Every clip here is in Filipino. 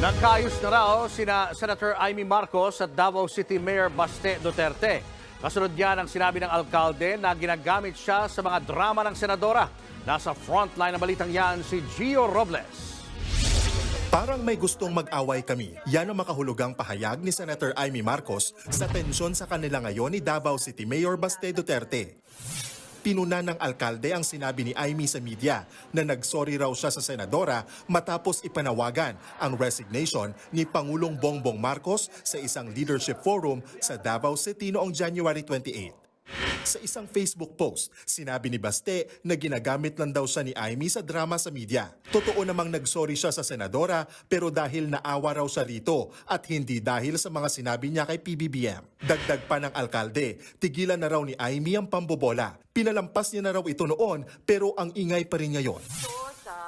Nagkaayos na raw sina Senator Amy Marcos at Davao City Mayor Baste Duterte. Kasunod yan ang sinabi ng alkalde na ginagamit siya sa mga drama ng senadora. Nasa frontline ng balitang yan si Gio Robles. Parang may gustong mag-away kami. Yan ang makahulugang pahayag ni Senator Amy Marcos sa tensyon sa kanila ngayon ni Davao City Mayor Baste Duterte. Pinuna ng alkalde ang sinabi ni Amy sa media na nagsorry raw siya sa senadora matapos ipanawagan ang resignation ni Pangulong Bongbong Marcos sa isang leadership forum sa Davao City noong January 28. Sa isang Facebook post, sinabi ni Baste na ginagamit lang daw siya ni Amy sa drama sa media. Totoo namang nagsorry siya sa senadora pero dahil naawa raw siya rito at hindi dahil sa mga sinabi niya kay PBBM. Dagdag pa ng alkalde, tigilan na raw ni Amy ang pambobola. Pinalampas niya na raw ito noon pero ang ingay pa rin ngayon.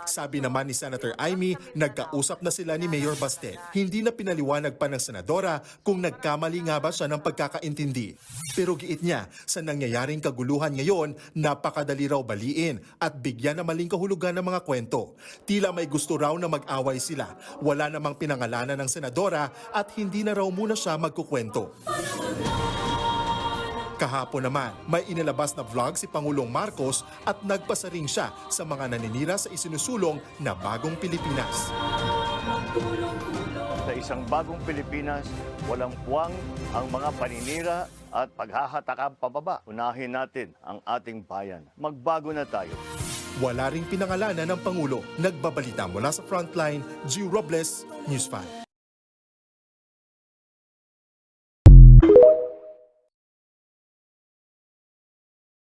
Sabi naman ni Senator Amy, nagkausap na sila ni Mayor Baste. Hindi na pinaliwanag pa ng senadora kung nagkamali nga ba siya ng pagkakaintindi. Pero giit niya, sa nangyayaring kaguluhan ngayon, napakadali raw baliin at bigyan na maling kahulugan ng mga kwento. Tila may gusto raw na mag-away sila. Wala namang pinangalanan ng senadora at hindi na raw muna siya magkukwento. Kahapon naman, may inilabas na vlog si Pangulong Marcos at nagpasaring siya sa mga naninira sa isinusulong na Bagong Pilipinas. Sa isang bagong Pilipinas, walang puwang ang mga paninira at paghahatakang pababa. Unahin natin ang ating bayan. Magbago na tayo. Wala ring pinangalanan ng Pangulo. Nagbabalita mula sa Frontline, Gio Robles, News 5.